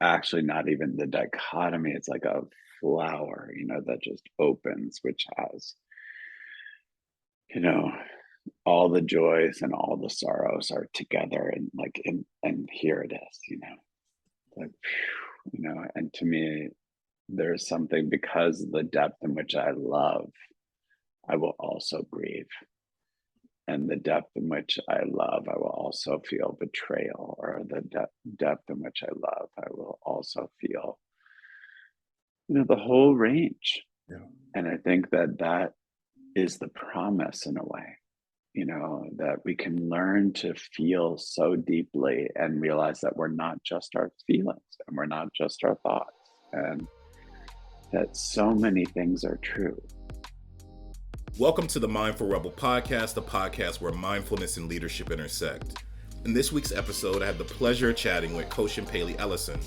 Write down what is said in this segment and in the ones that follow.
actually not even the dichotomy. It's like a flower, that just opens, which has, you know, all the joys and all the sorrows are together, and and here it is, like, and to me, there's something, because of the depth in which I love, I will also grieve. And the depth in which I love, I will also feel betrayal, or the depth in which I love, I will also feel, the whole range. Yeah. And I think that is the promise, in a way, that we can learn to feel so deeply and realize that we're not just our feelings, and we're not just our thoughts, and that so many things are true. Welcome to the Mindful Rebel podcast, the podcast where mindfulness and leadership intersect. In this week's episode, I had the pleasure of chatting with Koshin Paley Ellison.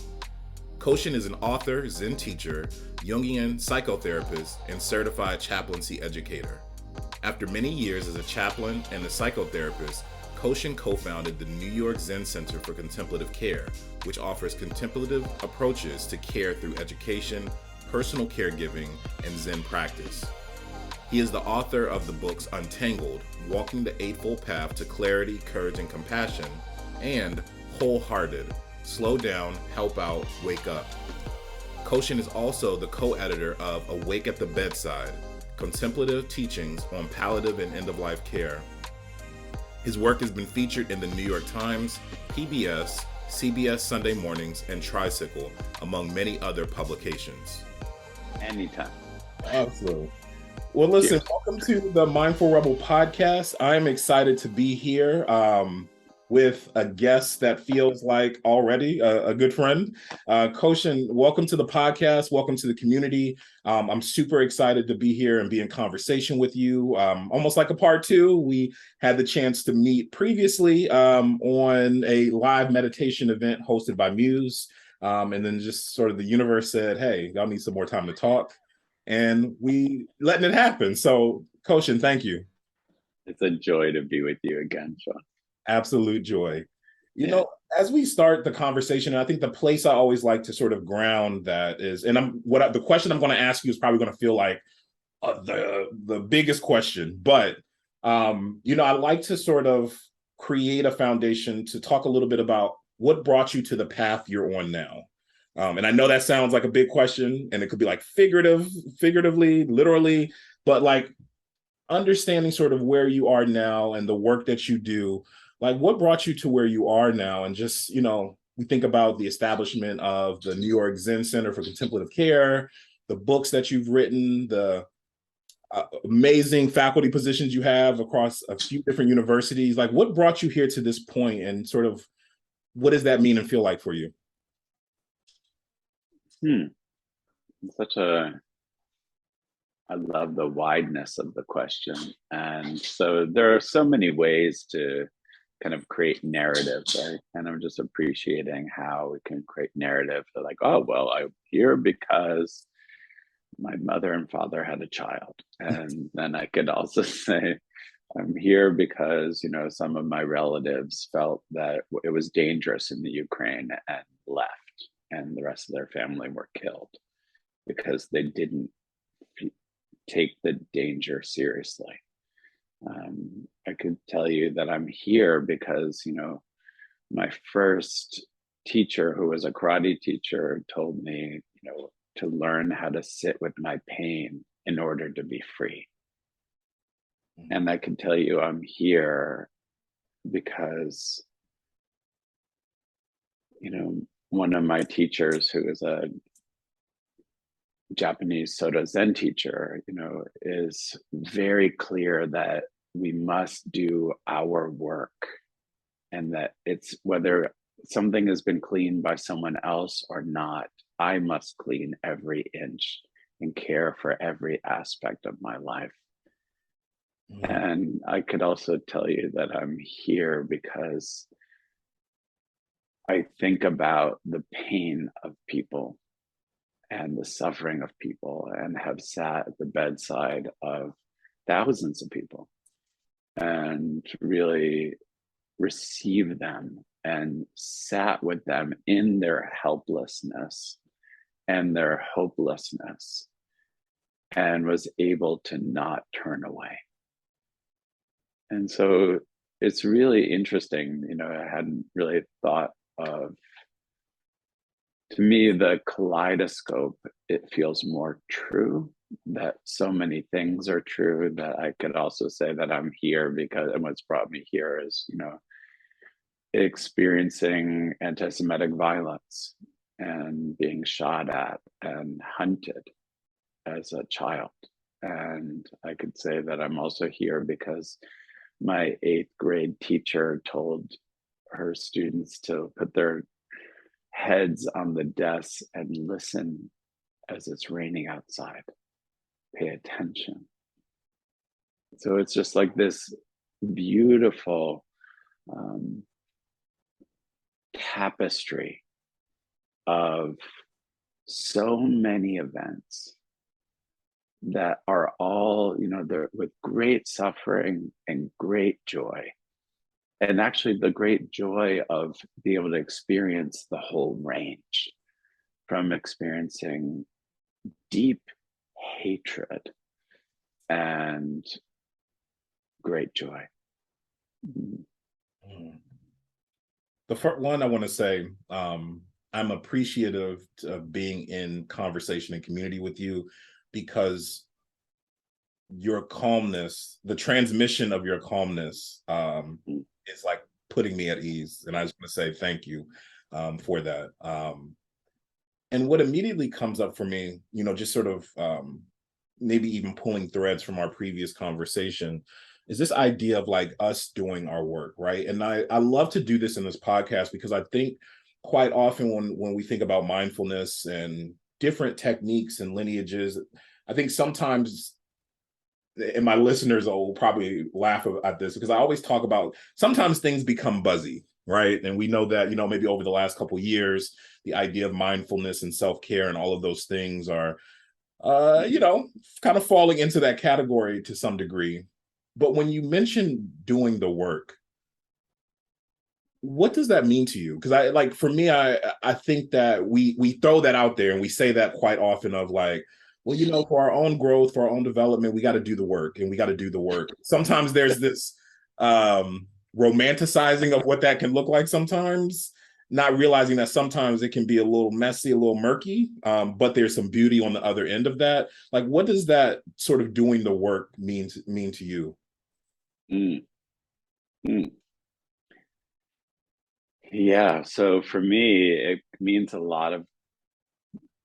Koshin is an author, Zen teacher, Jungian psychotherapist, and certified chaplaincy educator. After many years as a chaplain and a psychotherapist, Koshin co-founded the New York Zen Center for Contemplative Care, which offers contemplative approaches to care through education, personal caregiving, and Zen practice. He is the author of the books Untangled, Walking the Eightfold Path to Clarity, Courage, and Compassion, and Wholehearted, Slow Down, Help Out, Wake Up. Koshin is also the co-editor of Awake at the Bedside, Contemplative Teachings on Palliative and End-of-Life Care. His work has been featured in the New York Times, PBS, CBS Sunday Mornings, and Tricycle, among many other publications. Anytime. Absolutely. Well, listen, welcome to the Mindful Rebel podcast. I'm excited to be here with a guest that feels like already a good friend. Koshin, welcome to the podcast. Welcome to the community. I'm super excited to be here and be in conversation with you. Almost like a part two. We had the chance to meet previously on a live meditation event hosted by Muse. And then just sort of the universe said, hey, y'all need some more time to talk. And we letting it happen. So, Koshin, thank you. It's a joy to be with you again, Sean. Absolute joy. You know, as we start the conversation, I think the place I always like to sort of ground that is, and the question I'm going to ask you is probably going to feel like the biggest question, but I like to sort of create a foundation to talk a little bit about what brought you to the path you're on now. And I know that sounds like a big question, and it could be like figuratively, literally, but like understanding sort of where you are now and the work that you do, like what brought you to where you are now? And just, we think about the establishment of the New York Zen Center for Contemplative Care, the books that you've written, the amazing faculty positions you have across a few different universities. Like what brought you here to this point, and sort of what does that mean and feel like for you? I love the wideness of the question. And so there are so many ways to kind of create narrative, right? And I'm just appreciating how we can create narrative. So like, oh, well, I'm here because my mother and father had a child. And then I could also say, I'm here because, some of my relatives felt that it was dangerous in the Ukraine and left, and the rest of their family were killed because they didn't take the danger seriously. I could tell you that I'm here because, my first teacher, who was a karate teacher, told me, to learn how to sit with my pain in order to be free. And I can tell you I'm here because, one of my teachers, who is a Japanese Soto Zen teacher, is very clear that we must do our work, and that it's whether something has been cleaned by someone else or not, I must clean every inch and care for every aspect of my life. And I could also tell you that I'm here because I think about the pain of people and the suffering of people, and have sat at the bedside of thousands of people and really receive them and sat with them in their helplessness and their hopelessness, and was able to not turn away. And so it's really interesting, I hadn't really thought of, to me, the kaleidoscope, it feels more true, that so many things are true, that I could also say that I'm here because, and what's brought me here is, experiencing anti-Semitic violence and being shot at and hunted as a child. And I could say that I'm also here because my 8th grade teacher told her students to put their heads on the desks and listen as it's raining outside. Pay attention. So it's just like this beautiful tapestry of so many events that are all, they're with great suffering and great joy. And actually the great joy of being able to experience the whole range, from experiencing deep hatred and great joy. The first one I want to say, I'm appreciative of being in conversation and community with you, because your calmness, the transmission of your calmness, is like putting me at ease. And I just want to say thank you for that. And what immediately comes up for me, just sort of maybe even pulling threads from our previous conversation, is this idea of like us doing our work, right? And I love to do this in this podcast because I think quite often when we think about mindfulness and different techniques and lineages, I think sometimes, and my listeners will probably laugh at this, because I always talk about sometimes things become buzzy, right? And we know that, maybe over the last couple of years, the idea of mindfulness and self-care and all of those things are, kind of falling into that category to some degree. But when you mention doing the work, what does that mean to you? Because for me, I think that we throw that out there and we say that quite often of like, well, for our own growth, for our own development, we got to do the work and we got to do the work. Sometimes there's this romanticizing of what that can look like sometimes, not realizing that sometimes it can be a little messy, a little murky, but there's some beauty on the other end of that. Like, what does that sort of doing the work mean to you? Yeah, so for me, it means a lot of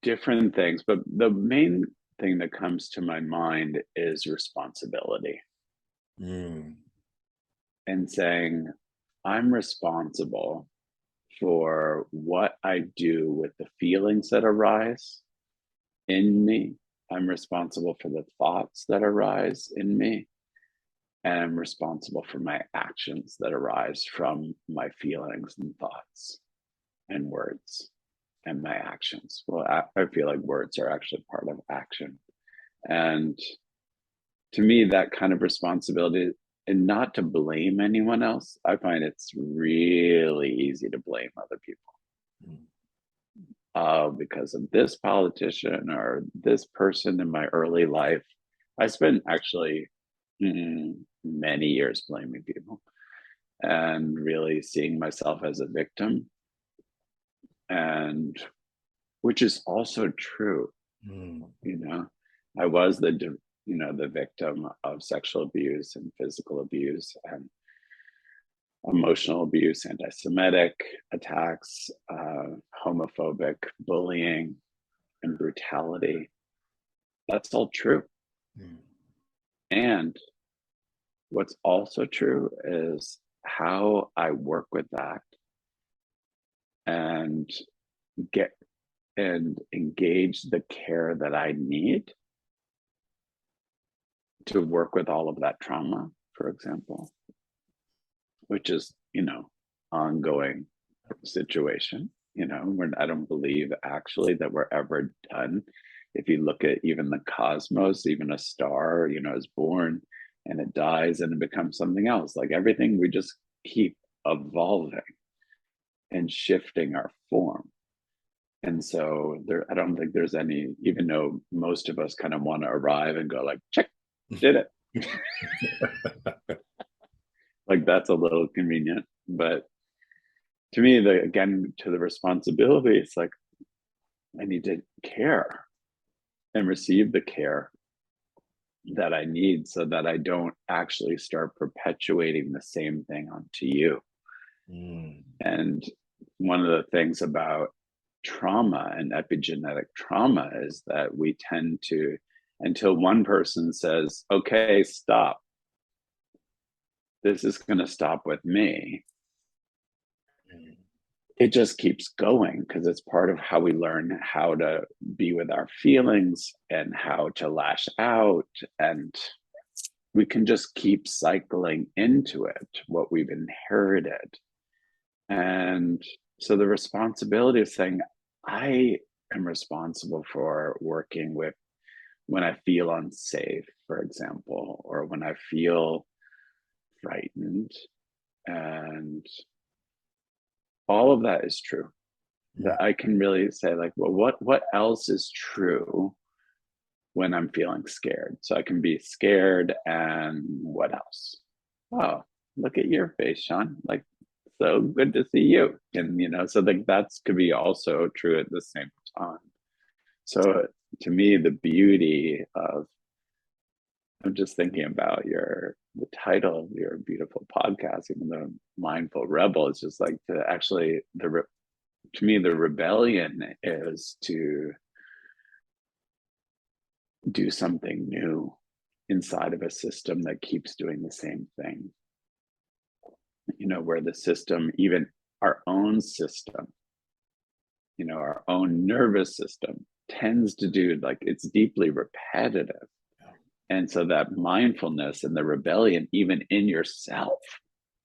different things, but the main thing that comes to my mind is responsibility. And saying, I'm responsible for what I do with the feelings that arise in me. I'm responsible for the thoughts that arise in me. And I'm responsible for my actions that arise from my feelings and thoughts and words and my actions. Well, I feel like words are actually part of action. And to me, that kind of responsibility, and not to blame anyone else, I find it's really easy to blame other people. Because of this politician or this person in my early life. I spent actually many years blaming people and really seeing myself as a victim, and which is also true. I was the victim of sexual abuse and physical abuse and emotional abuse, anti-Semitic attacks, homophobic bullying and brutality. That's all true. And what's also true is how I work with that and get and engage the care that I need to work with all of that trauma, for example, which is, ongoing situation, I don't believe actually that we're ever done. If you look at even the cosmos, even a star, is born and it dies and it becomes something else. Like everything, we just keep evolving. and shifting our form. And so I don't think there's any, even though most of us kind of want to arrive and go like, check, did it. Like that's a little convenient. But to me, to the responsibility, it's like, I need to care and receive the care that I need so that I don't actually start perpetuating the same thing onto you. And one of the things about trauma and epigenetic trauma is that we tend to, until one person says, okay, stop, this is going to stop with me, it just keeps going because it's part of how we learn how to be with our feelings and how to lash out. And we can just keep cycling into it, what we've inherited. And so the responsibility of saying, I am responsible for working with when I feel unsafe, for example, or when I feel frightened. And all of that is true. That I can really say, like, well, what else is true when I'm feeling scared? So I can be scared, and what else? Oh, look at your face, Sean. Like, so good to see you. And so like that's could be also true at the same time. So to me, the beauty of, I'm just thinking about the title of your beautiful podcast, even the Mindful Rebel, is just like to actually to me, the rebellion is to do something new inside of a system that keeps doing the same thing. Where the system, even our own system, our own nervous system tends to do, like, it's deeply repetitive. And so that mindfulness and the rebellion, even in yourself,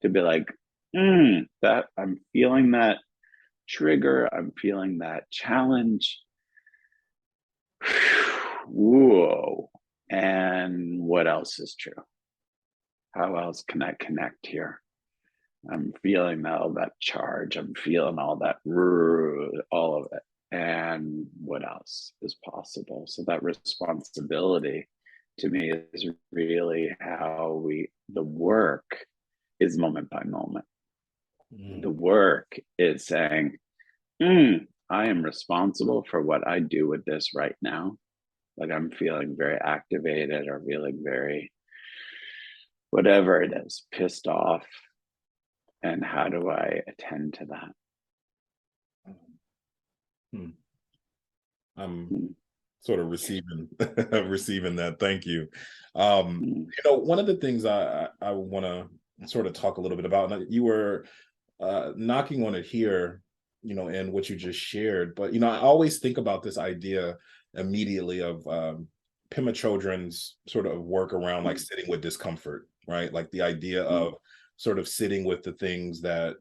to be like, that I'm feeling that trigger, I'm feeling that challenge. Whoa. And what else is true? How else can I connect here? I'm feeling all that charge. I'm feeling all that, all of it. And what else is possible? So that responsibility to me is really how the work is moment by moment. The work is saying, I am responsible for what I do with this right now. Like I'm feeling very activated or feeling very, whatever it is, pissed off. And how do I attend to that? I'm sort of receiving that. Thank you. One of the things I want to sort of talk a little bit about, you were knocking on it here, in what you just shared, but I always think about this idea immediately of Pema Chodron's sort of work around like sitting with discomfort, right? Like the idea of sort of sitting with the things that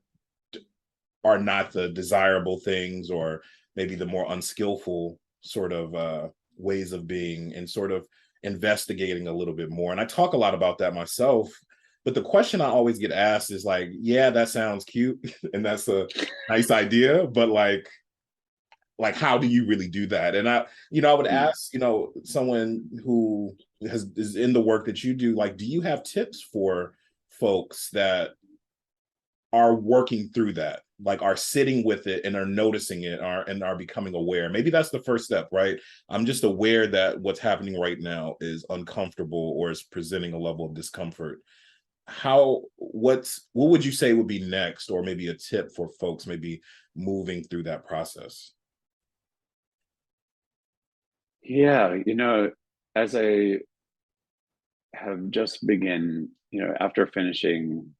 are not the desirable things, or maybe the more unskillful sort of ways of being, and sort of investigating a little bit more. And I talk a lot about that myself, but the question I always get asked is like, yeah, that sounds cute and that's a nice idea, but like how do you really do that? And I would ask, someone who is in the work that you do, like, do you have tips for folks that are working through that, like are sitting with it and are noticing it, and are becoming aware? Maybe that's the first step, right? I'm just aware that what's happening right now is uncomfortable or is presenting a level of discomfort. What would you say would be next, or maybe a tip for folks maybe moving through that process? Yeah, as I have just begun, after finishing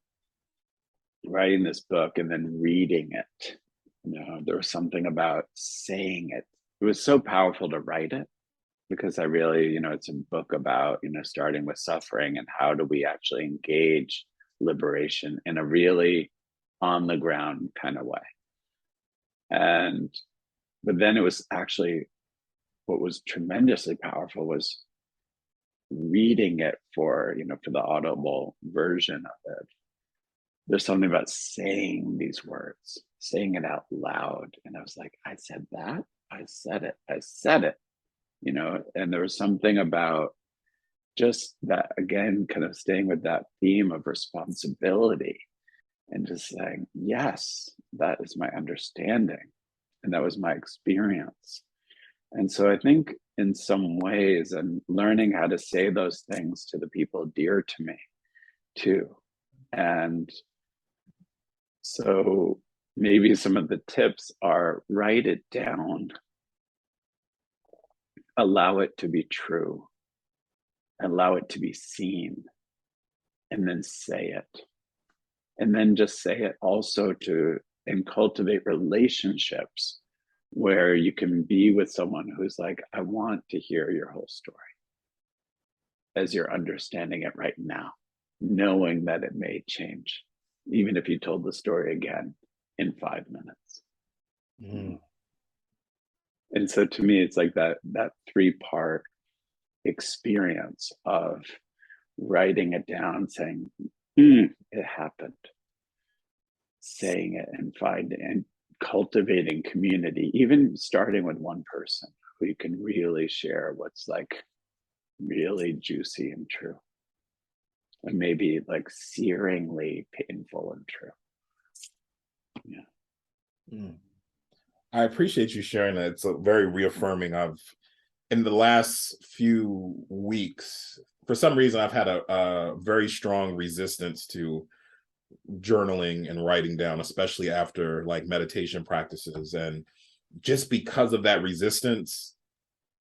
writing this book and then reading it, there was something about saying it. It was so powerful to write it, because I really, it's a book about, starting with suffering and how do we actually engage liberation in a really on the ground kind of way. But then it was actually, what was tremendously powerful was reading it for the audible version of it, there's something about saying these words, saying it out loud. And I was like, I said that, I said it, and there was something about just that, again, kind of staying with that theme of responsibility and just saying, yes, that is my understanding. And that was my experience. And so I think in some ways, and learning how to say those things to the people dear to me too. And so maybe some of the tips are write it down, allow it to be true, allow it to be seen, and then say it. And then just say it also and cultivate relationships where you can be with someone who's like, I want to hear your whole story as you're understanding it right now, knowing that it may change, even if you told the story again in 5 minutes. Mm. And so to me, it's like that 3-part experience of writing it down, saying, it happened, saying it and cultivating community, even starting with one person who you can really share what's like really juicy and true, and maybe like searingly painful and true. Yeah. I appreciate you sharing that. It's very reaffirming. In the last few weeks, for some reason, I've had a very strong resistance to journaling and writing down, especially after like meditation practices. And just because of that resistance,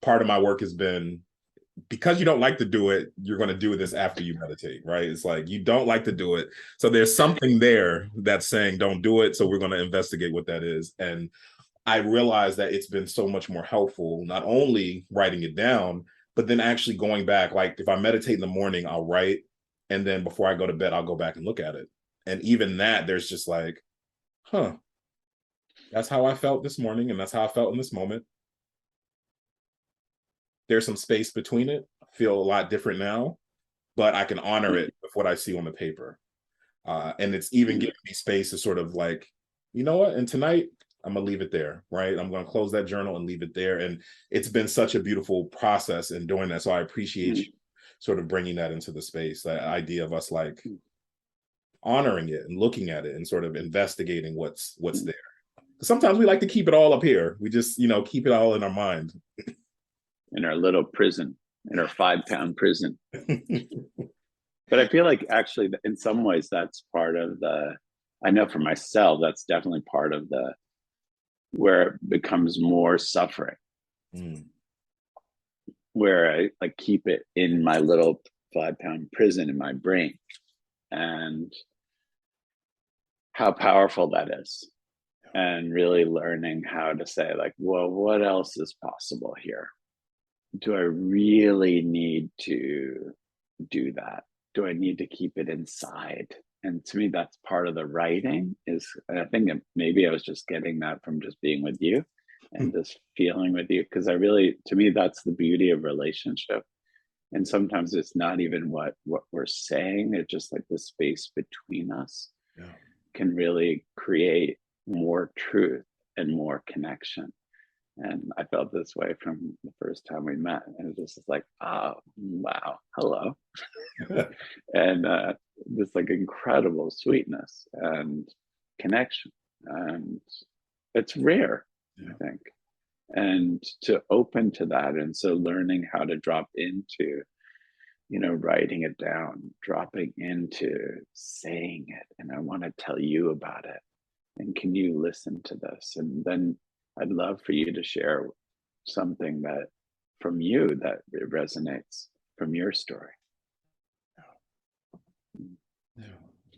part of my work has been, because you don't like to do it, you're going to do this after you meditate, right? It's like, you don't like to do it. So there's something there that's saying, don't do it. So we're going to investigate what that is. And I realized that it's been so much more helpful, not only writing it down, but then actually going back. Like if I meditate in the morning, I'll write. And then before I go to bed, I'll go back and look at it. And even that, there's just like, that's how I felt this morning. And that's how I felt in this moment. There's some space between it. I feel a lot different now, but I can honor it with what I see on the paper. And it's even giving me space to sort of like, you know what? And tonight, I'm going to leave it there, right? I'm going to close that journal and leave it there. And it's been such a beautiful process in doing that. So I appreciate you sort of bringing that into the space, that idea of us like honoring it and looking at it and sort of investigating what's there. Sometimes we like to keep it all up here. We just, keep it all in our mind. In our little prison, in our 5-pound prison. But I feel like actually in some ways that's part of I know for myself, that's definitely part of where it becomes more suffering, where I like keep it in my little 5-pound prison in my brain, and how powerful that is. And really learning how to say like, well, what else is possible here? Do I really need to do that? Do I need to keep it inside? And to me, that's part of the writing and I think maybe I was just getting that from just being with you and just feeling with you. Because to me, that's the beauty of relationship. And sometimes it's not even what we're saying. It's just like the space between us can really create more truth and more connection. And I felt this way from the first time we met. And it was just like, oh, wow, hello. And this like incredible sweetness and connection. And it's rare, I think. And to open to that. And so learning how to drop into, writing it down, dropping into saying it. And I want to tell you about it. And can you listen to this? And then I'd love for you to share something that from you that resonates from your story.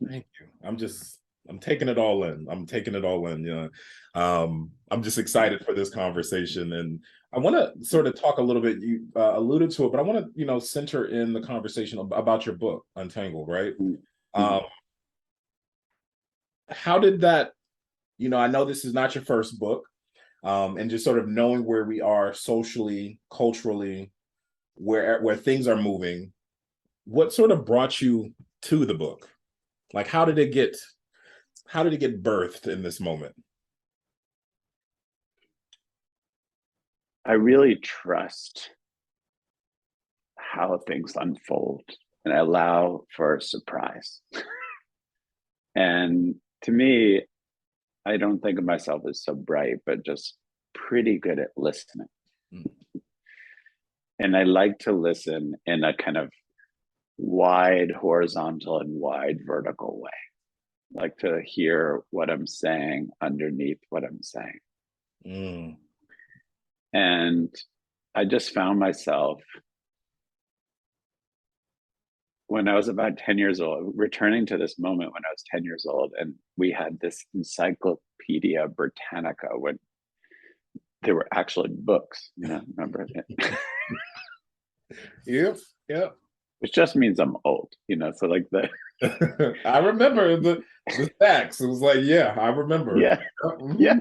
Thank you. I'm taking it all in. I'm just excited for this conversation. And I want to sort of talk a little bit, you alluded to it, but I want to, center in the conversation about your book, Untangled, right? How did that, I know this is not your first book. And just sort of knowing where we are socially, culturally, where things are moving, what sort of brought you to the book? Like, how did it get How did it get birthed in this moment? I really trust how things unfold and allow for a surprise. And to me, I don't think of myself as so bright, but just pretty good at listening. Mm. And I like to listen in a kind of wide horizontal and wide vertical way. Like to hear what I'm saying underneath what I'm saying. Mm. And I just found myself when I was about 10 years old, returning to this moment when I was 10 years old, and we had this Encyclopedia Britannica when there were actually books, remember it? Yep. Which just means I'm old, so like I remember the facts. It was like, yeah, I remember. Yeah. Mm-hmm. Yeah.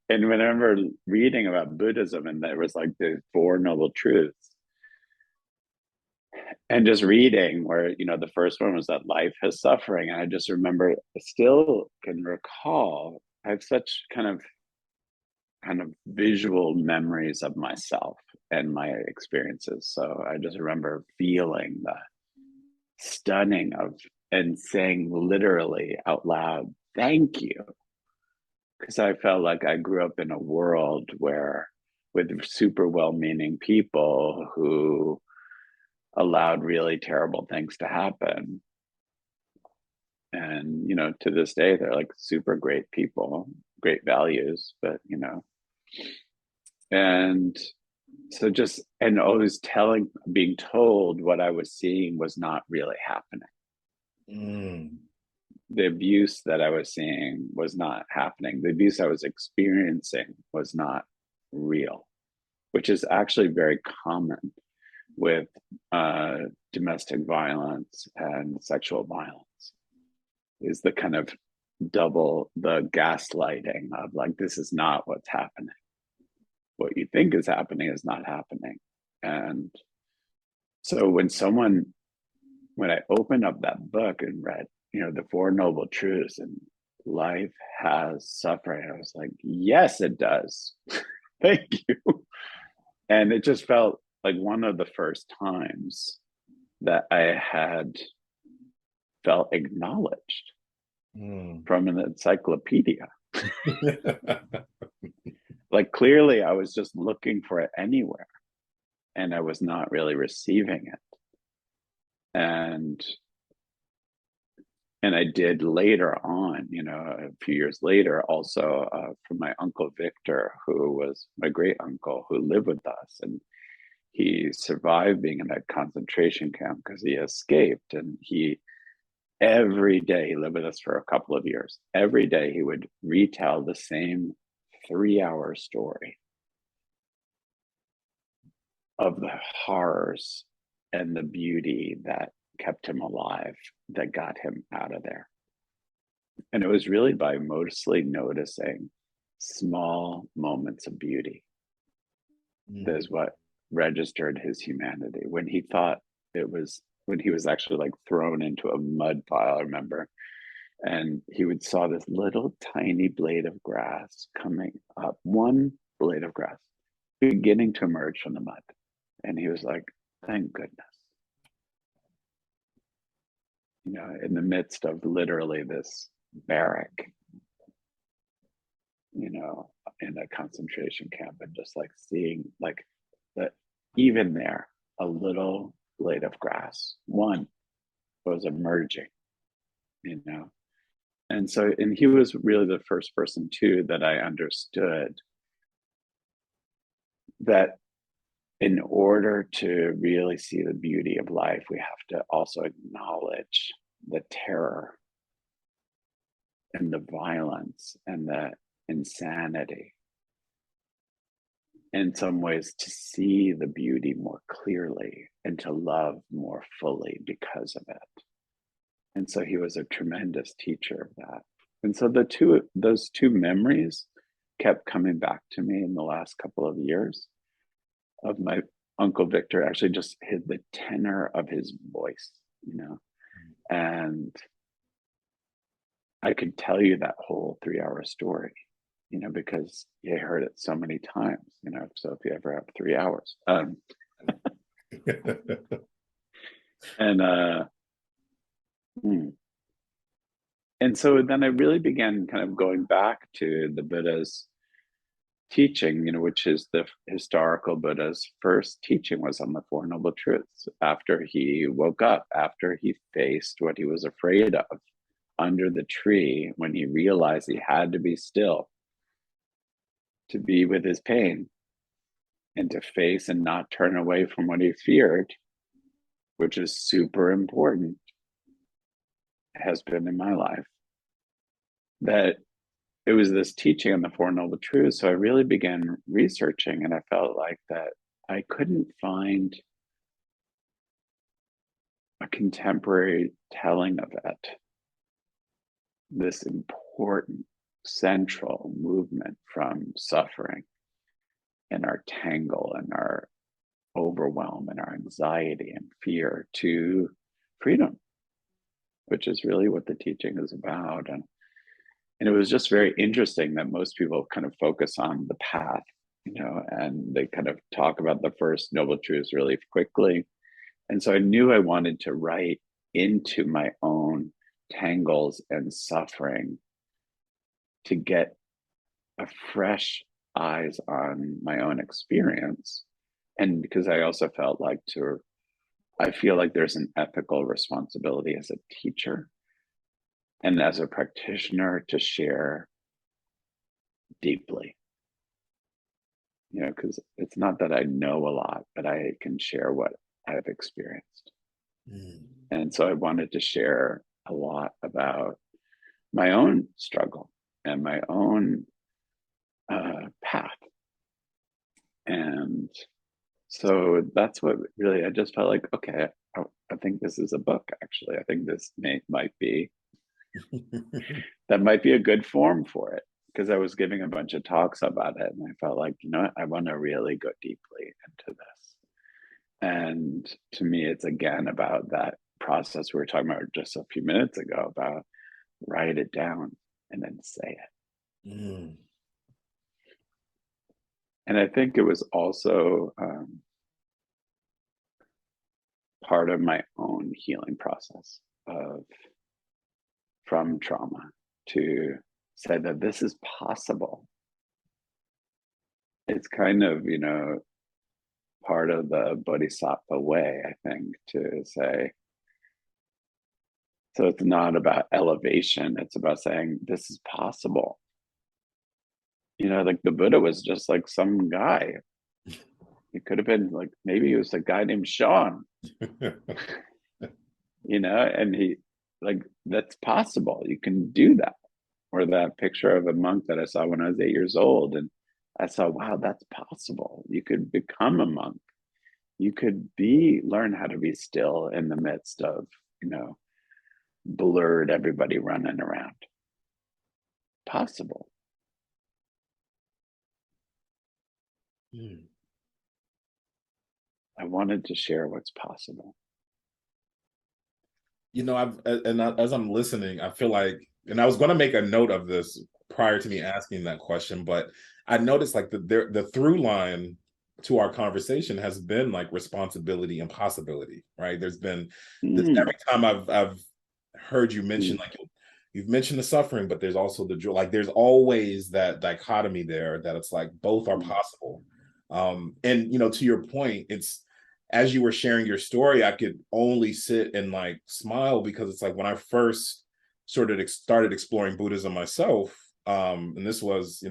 And when I remember reading about Buddhism, and there was like the Four Noble Truths, and just reading where, the first one was that life has suffering. And I just remember, I still can recall, I have such kind of visual memories of myself and my experiences. So I just remember feeling the stunning of, and saying literally out loud, thank you. Because I felt like I grew up in a world where with super well-meaning people who allowed really terrible things to happen. And, to this day, they're like super great people, great values, but, and so and always being told what I was seeing was not really happening. Mm. The abuse that I was seeing was not happening. The abuse I was experiencing was not real, which is actually very common with domestic violence and sexual violence, is the kind of the gaslighting of like, this is not what's happening. What you think is happening is not happening. And so when I opened up that book and read, the Four Noble Truths and life has suffering, I was like, yes, it does. Thank you. And it just felt like one of the first times that I had felt acknowledged from an encyclopedia. Like clearly I was just looking for it anywhere and I was not really receiving it. And I did later on, a few years later, also from my uncle Victor, who was my great uncle who lived with us. And he survived being in a concentration camp because he escaped. And every day, he lived with us for a couple of years. Every day he would retell the same 3-hour story of the horrors and the beauty that kept him alive, that got him out of there. And it was really by mostly noticing small moments of beauty. That is what registered his humanity. When he was actually like thrown into a mud pile, I remember, and he saw this little tiny blade of grass coming up, one blade of grass beginning to emerge from the mud. And he was like, thank goodness. In the midst of literally this barrack, in a concentration camp, and just like seeing like that even there, a little blade of grass, one was emerging, And so, and he was really the first person too that I understood that in order to really see the beauty of life, we have to also acknowledge the terror and the violence and the insanity. In some ways, to see the beauty more clearly and to love more fully because of it. And so he was a tremendous teacher of that. And so those two memories kept coming back to me in the last couple of years of my Uncle Victor, actually just the tenor of his voice, and I could tell you that whole 3-hour story, because you heard it so many times, so if you ever have 3 hours. And and so then I really began kind of going back to the Buddha's teaching, which is the historical Buddha's first teaching was on the Four Noble Truths. After he woke up, after he faced what he was afraid of under the tree, when he realized he had to be still to be with his pain and to face and not turn away from what he feared, which is super important, has been in my life, that it was this teaching on the Four Noble Truths. So I really began researching, and I felt like that I couldn't find a contemporary telling of it, this important central movement from suffering and our tangle and our overwhelm and our anxiety and fear to freedom, which is really what the teaching is about. And it was just very interesting that most people kind of focus on the path, and they kind of talk about the first noble truths really quickly. And so I knew I wanted to write into my own tangles and suffering to get a fresh eyes on my own experience. And because I also felt like I feel like there's an ethical responsibility as a teacher and as a practitioner to share deeply, because it's not that I know a lot, but I can share what I've experienced. And so I wanted to share a lot about my own struggle and my own path. And so that's what really, I just felt like, okay, I think this is a book, actually. I think this might be, that might be a good form for it, because I was giving a bunch of talks about it, and I felt like, I want to really go deeply into this. And to me, it's again about that process we were talking about just a few minutes ago, about write it down and then say it. And I think it was also part of my own healing process from trauma to say that this is possible. It's kind of, part of the Bodhisattva way, I think, to say, so it's not about elevation, it's about saying, this is possible. Like the Buddha was just like some guy. He could have been like, maybe he was a guy named Sean, and he, like, that's possible. You can do that. Or that picture of a monk that I saw when I was 8 years old. And I saw, wow, that's possible. You could become a monk. You could learn how to be still in the midst of, blurred everybody running around. Possible. I wanted to share what's possible. As I'm listening, I feel like, and I was going to make a note of this prior to me asking that question, but I noticed like the through line to our conversation has been like responsibility and possibility, right? There's been this, every time I've heard you mention, like you've mentioned the suffering, but there's also the joy. Like there's always that dichotomy there, that it's like both are possible. And to your point, it's, as you were sharing your story, I could only sit and like smile, because it's like when I first started exploring Buddhism myself, and this was,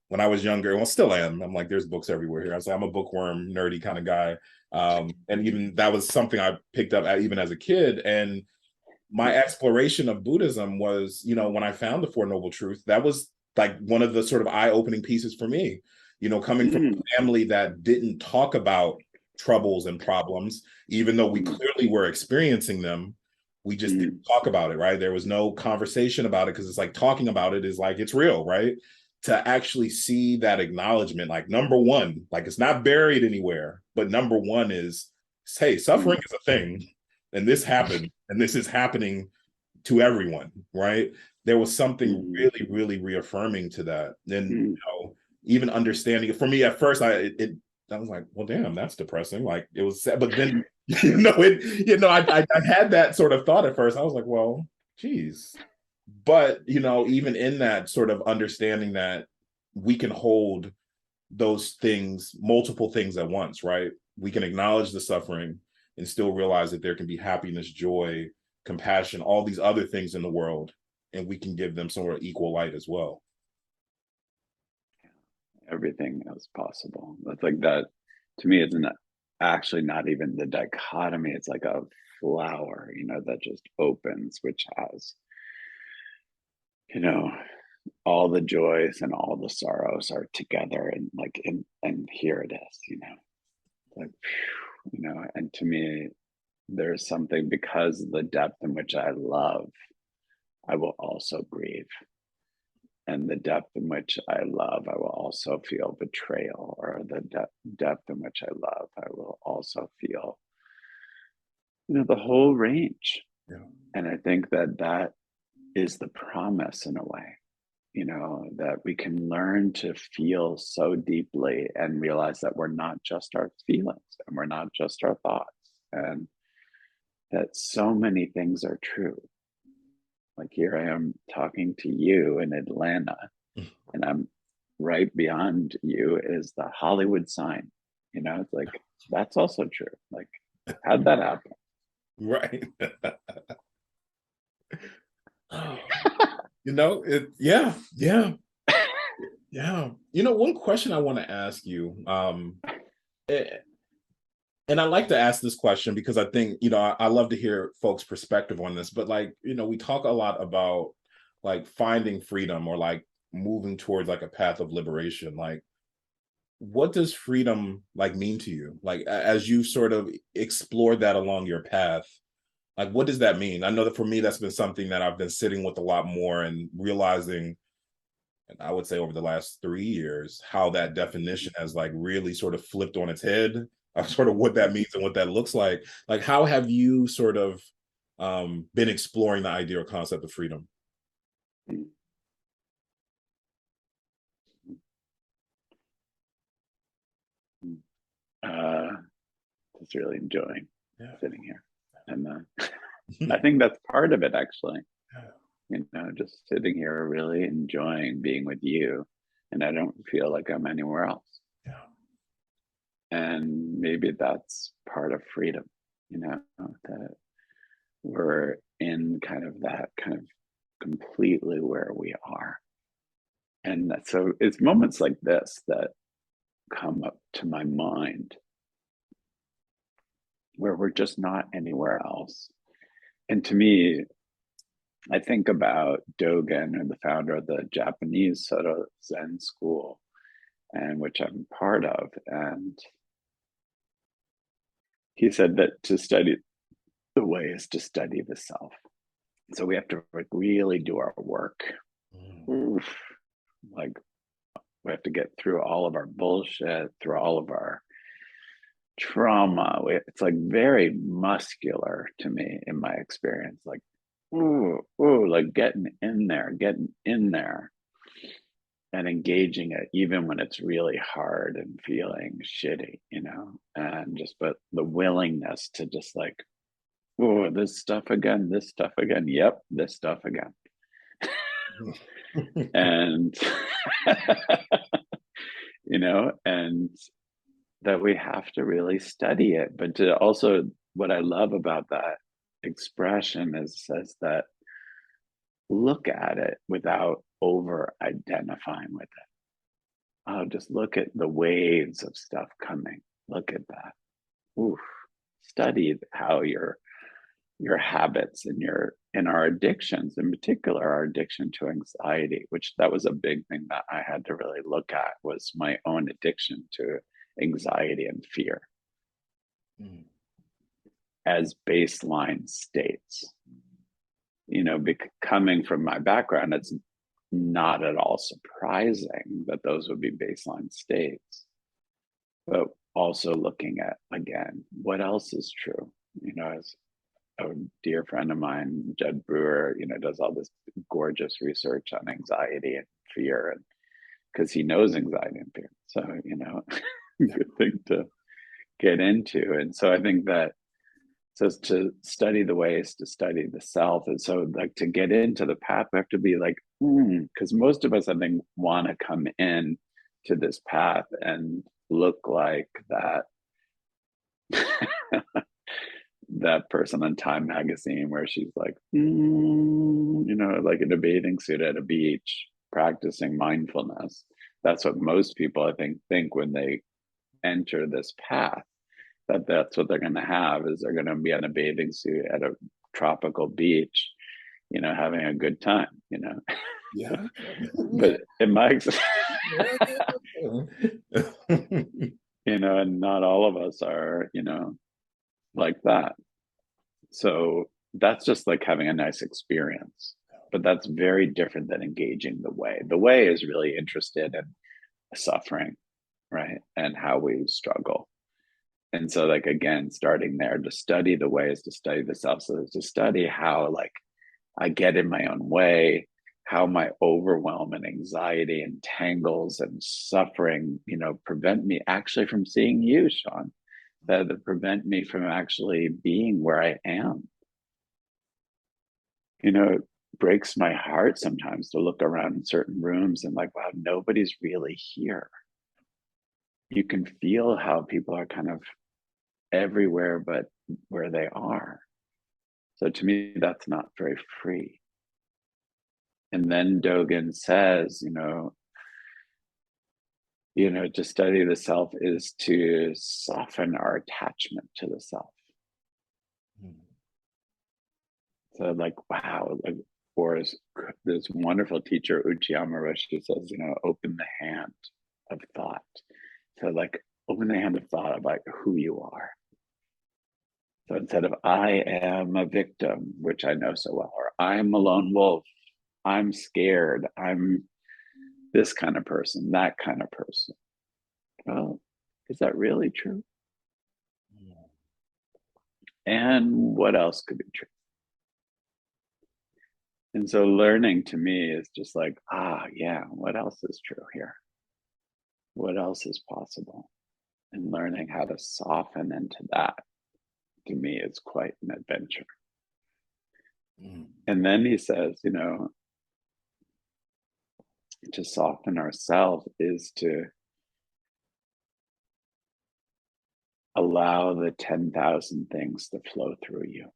when I was younger, well, still am. I'm like, there's books everywhere here. I was like, I'm a bookworm, nerdy kind of guy. And even that was something I picked up even as a kid. And my exploration of Buddhism was, when I found the Four Noble Truths, that was like one of the sort of eye-opening pieces for me, coming from a family that didn't talk about troubles and problems, even though we clearly were experiencing them. We just didn't talk about it, right? There was no conversation about it, because it's like talking about it is like, it's real, right? To actually see that acknowledgement, like number one, like it's not buried anywhere, but number one is, hey, suffering is a thing, and this happened, and this is happening to everyone, right? there was something Mm. really, really reaffirming to that. And Mm. even understanding it for me at first, I was like, well, damn, that's depressing. Like it was sad. But then, I had that sort of thought at first. I was like, well, geez. But, even in that sort of understanding that we can hold those things, multiple things at once, right? We can acknowledge the suffering and still realize that there can be happiness, joy, compassion, all these other things in the world, and we can give them sort of equal light as well. Everything is possible. That's like that to me. It's actually not even the dichotomy. It's like a flower, that just opens, which has, all the joys and all the sorrows are together, and and here it is, like, and to me, there's something, because of the depth in which I love, I will also grieve. And the depth in which I love, I will also feel betrayal, or the depth in which I love, I will also feel, the whole range. Yeah. And I think that is the promise in a way, that we can learn to feel so deeply and realize that we're not just our feelings and we're not just our thoughts, and that so many things are true. Like here I am talking to you in Atlanta, and I'm right beyond you is the Hollywood sign. It's like, that's also true. Like, how'd that happen? Right. Yeah. One question I want to ask you, and I like to ask this question because I think, I love to hear folks' perspective on this, but we talk a lot about like finding freedom, or like moving towards like a path of liberation. Like, what does freedom like mean to you? Like, as you sort of explore that along your path, like, what does that mean? I know that for me, that's been something that I've been sitting with a lot more and realizing, and I would say over the last 3 years, how that definition has like really sort of flipped on its head, sort of what that means and what that looks like. Like, how have you sort of been exploring the idea or concept of freedom? Just really enjoying sitting here. And Yeah. I think that's part of it, actually. Just sitting here, really enjoying being with you. And I don't feel like I'm anywhere else. Yeah. And maybe that's part of freedom, that we're in kind of completely where we are. And so it's moments like this that come up to my mind, where we're just not anywhere else. And to me, I think about Dogen, or the founder of the Japanese Soto Zen school, and which I'm part of. And he said that to study the way is to study the self. So we have to really do our work. Oof. Like, we have to get through all of our bullshit, through all of our trauma. It's like very muscular to me in my experience. Like, like getting in there and engaging it, even when it's really hard and feeling shitty, and but the willingness to just like, this stuff again, yep, this stuff again. And, and that we have to really study it. But to also, what I love about that expression says that look at it without over identifying with it. Oh, just look at the waves of stuff coming. Look at that. Oof. Study how your habits and our addictions, in particular our addiction to anxiety, which that was a big thing that I had to really look at, was my own addiction to anxiety and fear as baseline states. Coming from my background, it's not at all surprising that those would be baseline states. But also looking at, again, what else is true? a dear friend of mine, Judd Brewer, does all this gorgeous research on anxiety and fear, and because he knows anxiety and fear. So, good thing to get into. And so I think that, so to study the ways to study the self. And so like to get into the path, we have to be like, because most of us, I think, want to come in to this path and look like that that person on Time magazine where she's like, like in a bathing suit at a beach, practicing mindfulness. That's what most people, I think when they enter this path, that's what they're going to have, is they're going to be in a bathing suit at a tropical beach, having a good time, Yeah. But in my and not all of us are, like that. So that's just like having a nice experience, but that's very different than engaging the way. The way is really interested in suffering, right? And how we struggle. And so, like, again, starting there, to study the ways, to study the self, so to study how, like, I get in my own way, how my overwhelm and anxiety and tangles and suffering, prevent me actually from seeing you, Sean, that prevent me from actually being where I am. It breaks my heart sometimes to look around in certain rooms and like, wow, nobody's really here. You can feel how people are kind of everywhere but where they are. So to me, that's not very free. And then Dogen says, to study the self is to soften our attachment to the self. So like, wow, like, or this wonderful teacher, Uchiyama Roshi, says, open the hand of thought. So like, open the hand of thought about who you are. So instead of I am a victim, which I know so well, or I'm a lone wolf, I'm scared, I'm this kind of person, that kind of person. Well, is that really true? And what else could be true? And so learning to me is just like, yeah, what else is true here? What else is possible? And learning how to soften into that, to me, is quite an adventure. And then he says, to soften ourselves is to allow the 10,000 things to flow through you.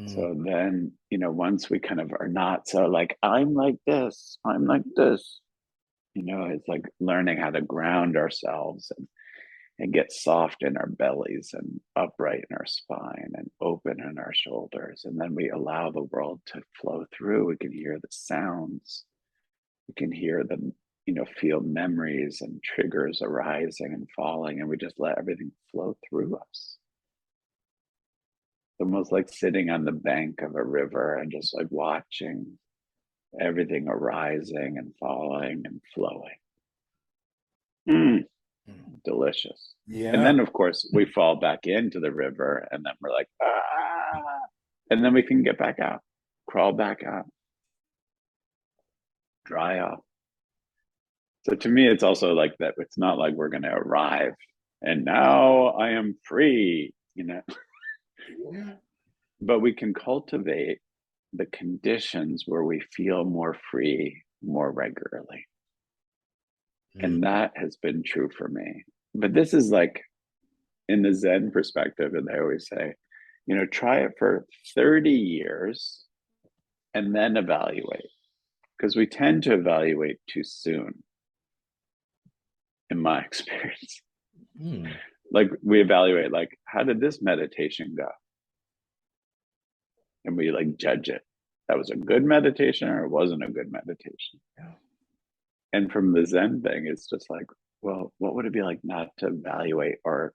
So then, once we kind of are not so like, I'm like this, it's like learning how to ground ourselves and get soft in our bellies and upright in our spine and open in our shoulders. And then we allow the world to flow through. We can hear the sounds. We can hear them, feel memories and triggers arising and falling. And we just let everything flow through us. Almost like sitting on the bank of a river and just like watching everything arising and falling and flowing. Delicious. Yeah. And then, of course, we fall back into the river and then we're like, and then we can get back out, crawl back out, dry off. So to me, it's also like that. It's not like we're going to arrive and now I am free, but we can cultivate the conditions where we feel more free more regularly. And that has been true for me. But this is like in the Zen perspective, and they always say, try it for 30 years and then evaluate, because we tend to evaluate too soon, in my experience. Like we evaluate, like, how did this meditation go? And we like judge it. That was a good meditation or it wasn't a good meditation. Yeah. And from the Zen thing, it's just like, well, what would it be like not to evaluate or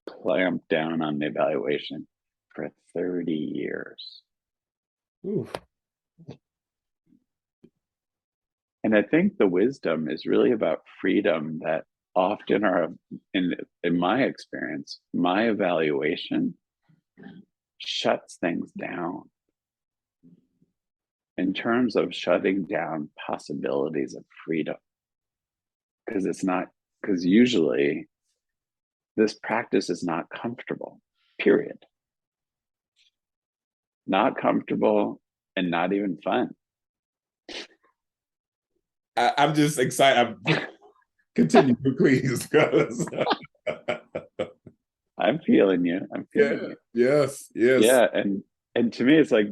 clamp down on the evaluation for 30 years? Ooh. And I think the wisdom is really about freedom, that often are, in my experience, my evaluation shuts things down in terms of shutting down possibilities of freedom. Because usually this practice is not comfortable, period. Not comfortable and not even fun. I'm just excited. Continue, please. I'm feeling you. You. Yes. Yeah, and to me, it's like,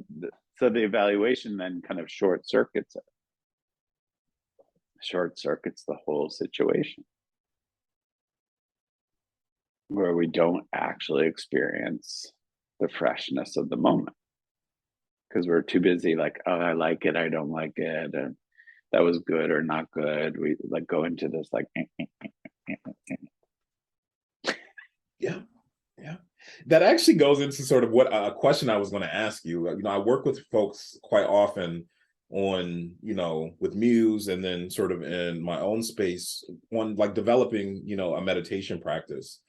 so the evaluation then kind of short circuits the whole situation, where we don't actually experience the freshness of the moment because we're too busy, like, oh, I like it, I don't like it, and that was good or not good. We like go into this like yeah. That actually goes into sort of what a question I was going to ask you. I work with folks quite often on, with Muse, and then sort of in my own space on like developing, a meditation practice.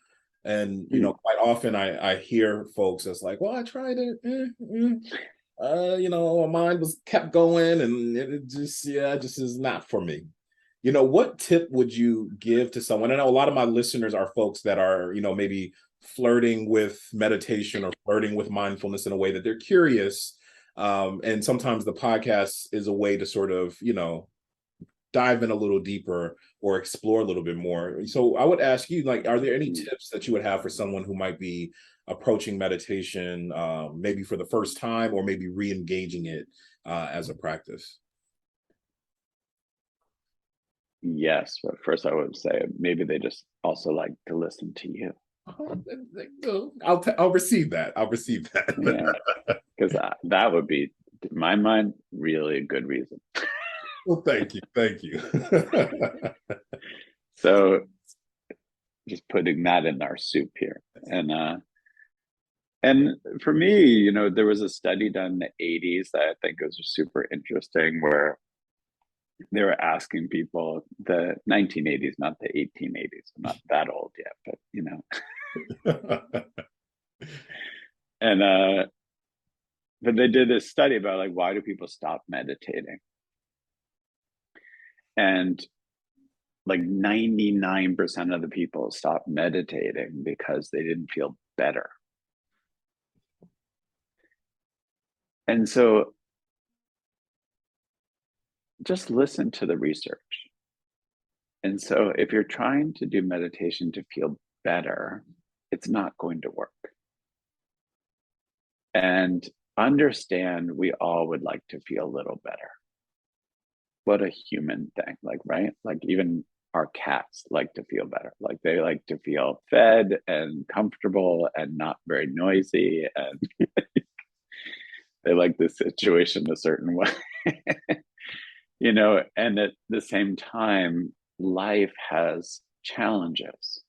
And, quite often I hear folks that's like, well, I tried it. My mind was kept going and it just is not for me. What tip would you give to someone? I know a lot of my listeners are folks that are, maybe flirting with meditation or flirting with mindfulness in a way that they're curious. And sometimes the podcast is a way to sort of, dive in a little deeper or explore a little bit more. So I would ask you, like, are there any tips that you would have for someone who might be approaching meditation, maybe for the first time, or maybe re-engaging it as a practice? Yes, but first I would say maybe they just also like to listen to you. I'll receive that. Yeah, because that would be, in my mind, really a good reason. Well, thank you. So just putting that in our soup here. And for me, there was a study done in the 80s that I think was super interesting, where they were asking people, the 1980s, not the 1880s. I'm not that old yet, but and but they did this study about like, why do people stop meditating? And like 99% of the people stopped meditating because they didn't feel better. And so just listen to the research. And so if you're trying to do meditation to feel better, it's not going to work. And understand we all would like to feel a little better. What a human thing, like, right? Like even our cats like to feel better. Like they like to feel fed and comfortable and not very noisy. And they like the situation a certain way. And at the same time, life has challenges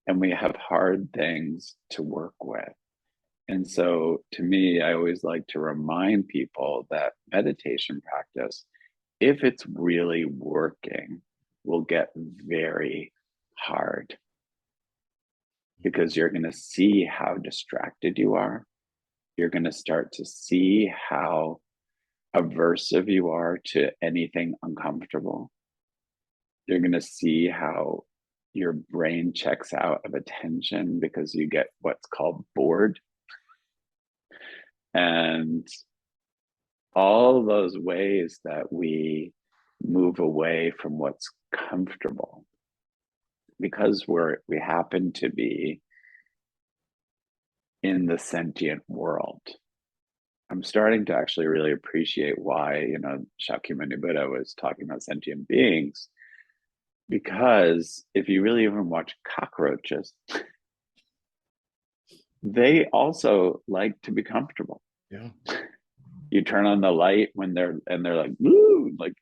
and we have hard things to work with. And so to me, I always like to remind people that meditation practice, if it's really working, will get very hard, because you're going to see how distracted you are. You're going to start to see how aversive you are to anything uncomfortable. You're going to see how your brain checks out of attention because you get what's called bored. And all those ways that we move away from what's comfortable because we happen to be in the sentient world. I'm starting to actually really appreciate why, Shakyamuni Buddha was talking about sentient beings, because if you really even watch cockroaches, they also like to be comfortable. Yeah. You turn on the light when they're like, woo, like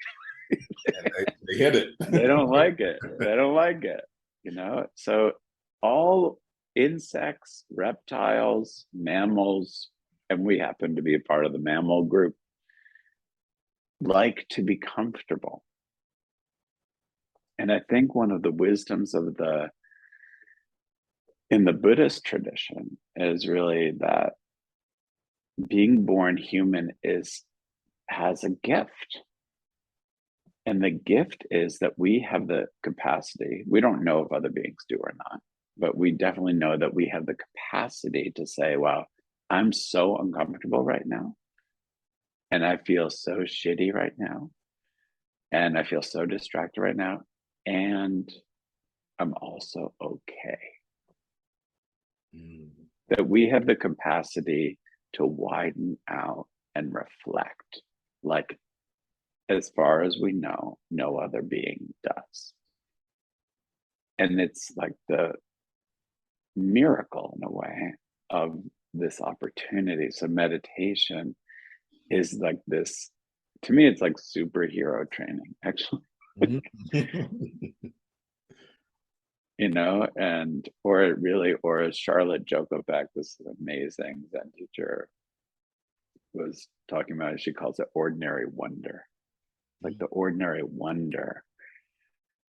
they hit it. They don't like it. So all insects, reptiles, mammals, and we happen to be a part of the mammal group, like to be comfortable. And I think one of the wisdoms in the Buddhist tradition is really that being born human has a gift. And the gift is that we have the capacity. We don't know if other beings do or not, but we definitely know that we have the capacity to say, wow, I'm so uncomfortable right now. And I feel so shitty right now. And I feel so distracted right now. And I'm also okay. That we have the capacity to widen out and reflect, like, as far as we know, no other being does. And it's like the miracle, in a way, of this opportunity. So meditation is like this, to me, it's like superhero training, actually. And or as Charlotte Jokovic, this amazing Zen teacher, was talking about, she calls it ordinary wonder. Like the ordinary wonder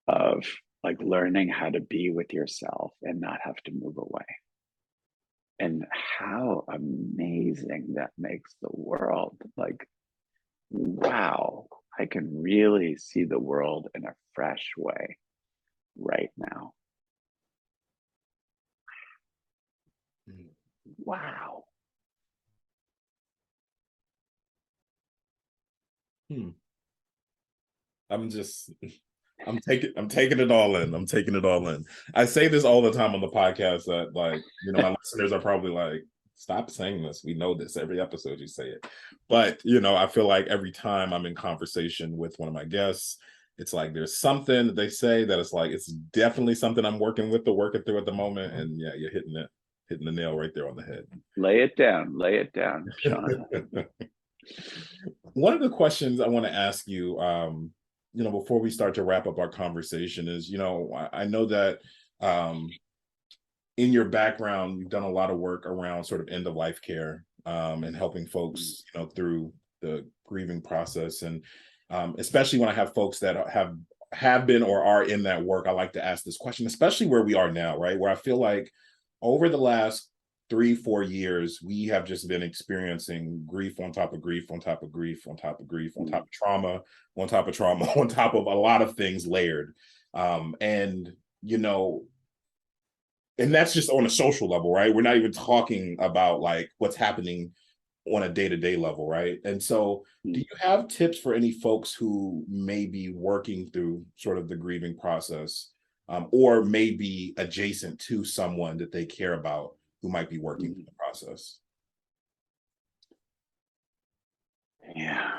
of like learning how to be with yourself and not have to move away. And how amazing that makes the world. Like, wow, I can really see the world in a fresh way right now. Wow. I'm taking it all in. I'm taking it all in. I say this all the time on the podcast that, like, my listeners are probably like, stop saying this. We know this. Every episode you say it. But, I feel like every time I'm in conversation with one of my guests, it's like there's something that they say that it's like, it's definitely something I'm working through at the moment. And yeah, you're hitting the nail right there on the head. Lay it down, Sean. One of the questions I want to ask you, before we start to wrap up our conversation is, I know that in your background, you've done a lot of work around sort of end of life care and helping folks, through the grieving process. And especially when I have folks that have been or are in that work, I like to ask this question, especially where we are now, right? Where I feel like over the last 3-4 years, we have just been experiencing grief on top of grief, on top of grief, on top of grief, on top of trauma, on top of trauma, on top of a lot of things layered. And that's just on a social level, right? We're not even talking about like what's happening on a day-to-day level, right? And so do you have tips for any folks who may be working through sort of the grieving process or may be adjacent to someone that they care about who might be working through the process? Yeah.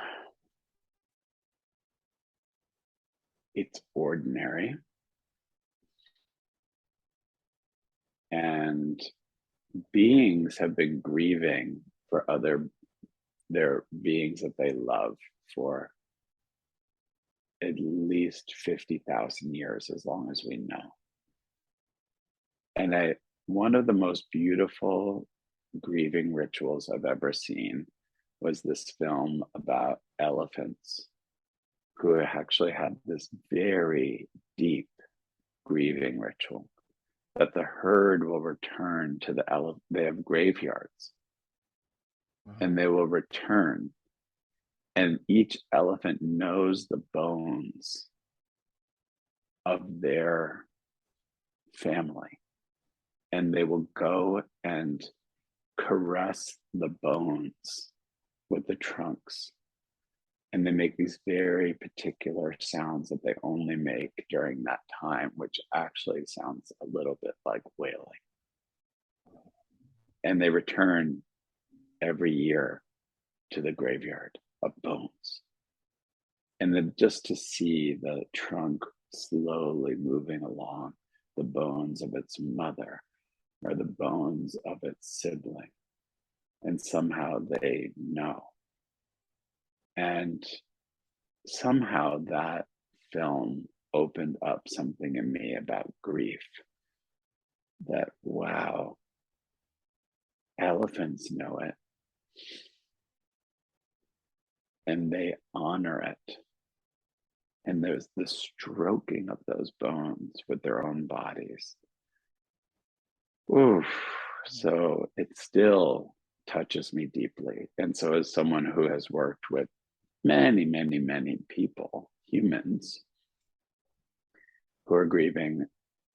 It's ordinary. And beings have been grieving for their beings that they love for at least 50,000 years, as long as we know. And one of the most beautiful grieving rituals I've ever seen was this film about elephants who actually had this very deep grieving ritual, that the herd will return to the elephant. They have graveyards, and they will return, and each elephant knows the bones of their family, and they will go and caress the bones with the trunks. And they make these very particular sounds that they only make during that time, which actually sounds a little bit like wailing. And they return every year to the graveyard of bones. And then just to see the trunk slowly moving along, the bones of its mother or the bones of its sibling. And somehow they know. And somehow that film opened up something in me about grief, that, wow, elephants know it. And they honor it. And there's the stroking of those bones with their own bodies. Oof. So it still touches me deeply. And so as someone who has worked with many, many, many people, humans who are grieving,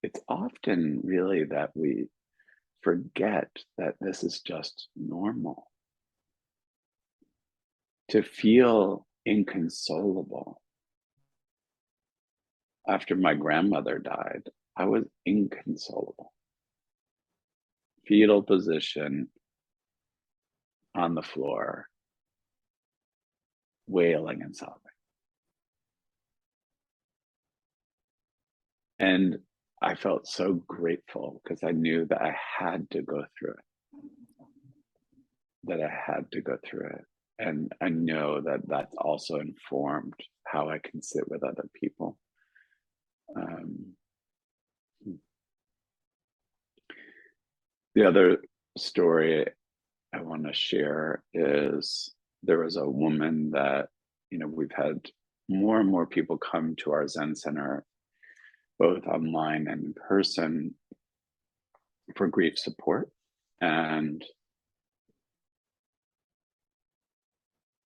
it's often really that we forget that this is just normal. To feel inconsolable. After my grandmother died, I was inconsolable. Fetal position on the floor, wailing and sobbing. And I felt so grateful because I knew that I had to go through it. And I know that that's also informed how I can sit with other people. The other story I want to share is there was a woman that, we've had more and more people come to our Zen Center, both online and in person, for grief support. And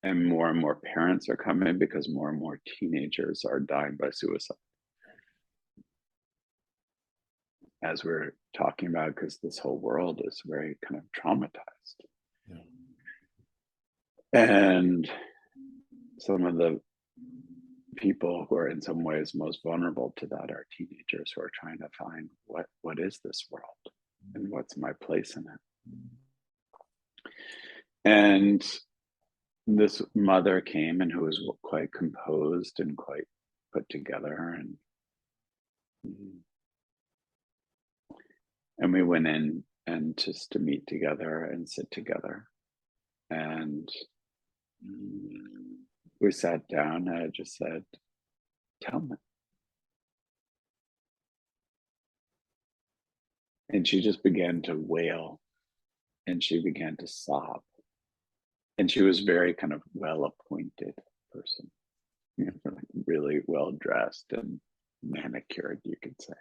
more parents are coming because more and more teenagers are dying by suicide. As we're talking about, because this whole world is very kind of traumatized. Yeah. And some of the people who are in some ways most vulnerable to that are teenagers who are trying to find what is this world and what's my place in it. And this mother came and who was quite composed and quite put together, and we went in and just to meet together and sit together. And we sat down and I just said, tell me. And she just began to wail and she began to sob. And she was very kind of well-appointed person, really well-dressed and manicured, you could say.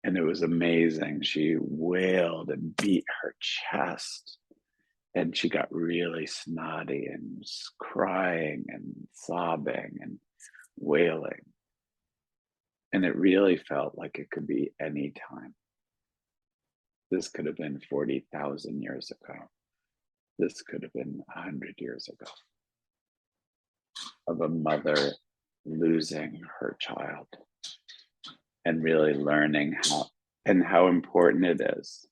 And it was amazing. She wailed and beat her chest. And she got really snotty and crying and sobbing and wailing. And it really felt like it could be any time. This could have been 40,000 years ago. This could have been 100 years ago. Of a mother losing her child and really learning how important it is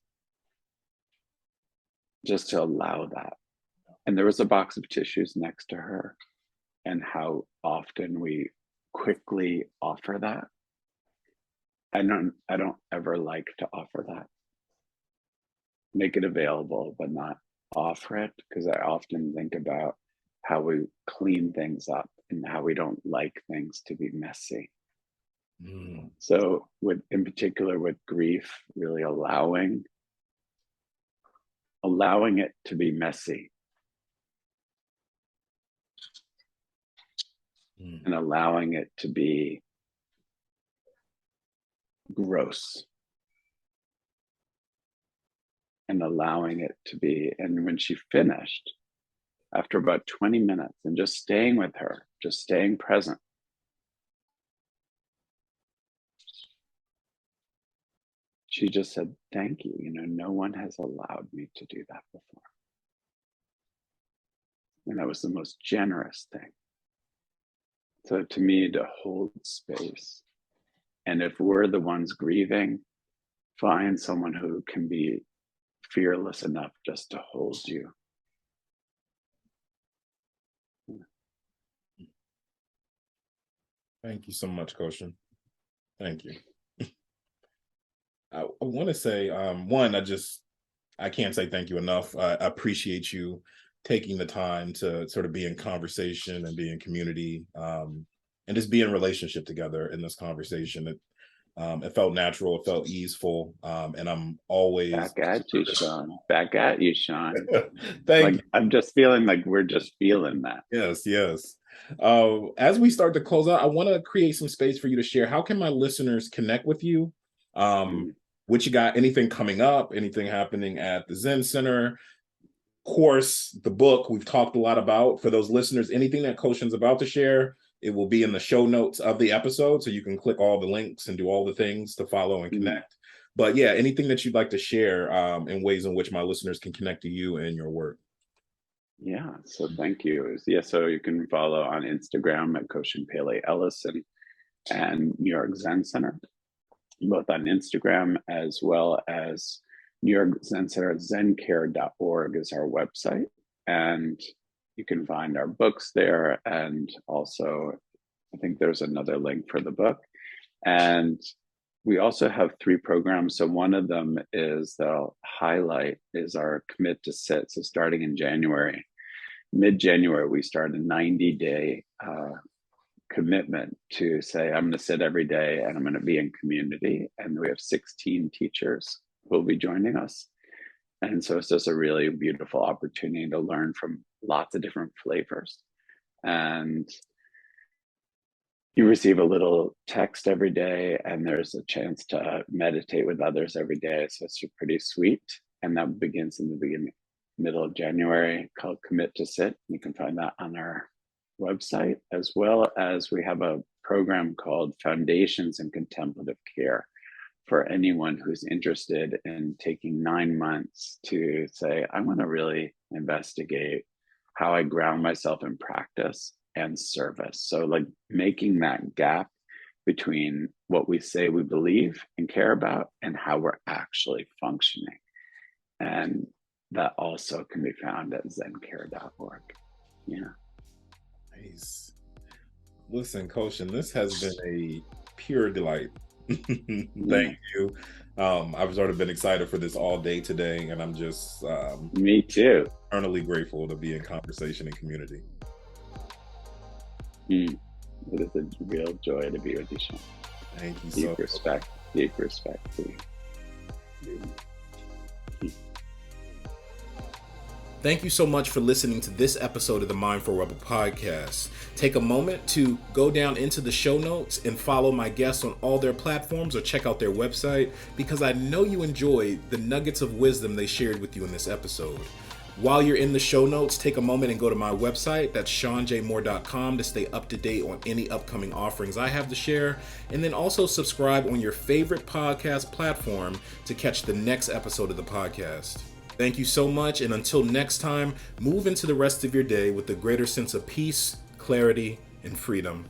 just to allow that. And there was a box of tissues next to her, and how often we quickly offer that. I don't ever like to offer that. Make it available, but not offer it, because I often think about how we clean things up and how we don't like things to be messy. So in particular with grief, really allowing it to be messy and allowing it to be gross and allowing it to be. And when she finished, after about 20 minutes and just staying with her, just staying present, she just said, thank you. No one has allowed me to do that before. And that was the most generous thing. So to me, to hold space. And if we're the ones grieving, find someone who can be fearless enough just to hold you. Thank you so much, Koshin. Thank you. I want to say, one, I can't say thank you enough. I appreciate you taking the time to sort of be in conversation and be in community, and just be in relationship together in this conversation. It felt natural, it felt easeful, and I'm always back at you, Sean. Thank you. I'm just feeling like we're just feeling that. Yes. As we start to close out, I want to create some space for you to share. How can my listeners connect with you? What you got? Anything coming up? Anything happening at the Zen Center? course, the book we've talked a lot about. For those listeners, anything that Koshin's about to share, it will be in the show notes of the episode, so you can click all the links and do all the things to follow and connect. But yeah, anything that you'd like to share in ways in which my listeners can connect to you and your work. Yeah, so thank you. Yeah, so you can follow on Instagram at Koshin Paley Ellison and New York Zen Center, both on Instagram, as well as New York Zen Center. Zencare.org is our website, and you can find our books there. And also, I think there's another link for the book. And we also have 3 programs. So one of them is that I'll highlight is our Commit to Sit. So starting in January, mid-January, we start a 90-day commitment to say, I'm going to sit every day and I'm going to be in community. And we have 16 teachers who will be joining us. And so it's just a really beautiful opportunity to learn from lots of different flavors. And you receive a little text every day, and there's a chance to meditate with others every day. So it's pretty sweet. And that begins in the middle of January, called Commit to Sit. You can find that on our website, as well as we have a program called Foundations in Contemplative Care for anyone who's interested in taking 9 months to say, I want to really investigate how I ground myself in practice and service. So like making that gap between what we say we believe and care about and how we're actually functioning. And that also can be found at zencare.org. Yeah. Nice. Listen, Koshin, this has been a pure delight. Thank you. I've sort of been excited for this all day today, and I'm just me too, eternally grateful to be in conversation and community. It is a real joy to be with you, Sean. Thank you. Deep respect to you. Thank you so much for listening to this episode of the Mindful Rebel podcast. Take a moment to go down into the show notes and follow my guests on all their platforms or check out their website, because I know you enjoy the nuggets of wisdom they shared with you in this episode. While you're in the show notes, take a moment and go to my website. That's seanjmoore.com to stay up to date on any upcoming offerings I have to share. And then also subscribe on your favorite podcast platform to catch the next episode of the podcast. Thank you so much, and until next time, move into the rest of your day with a greater sense of peace, clarity, and freedom.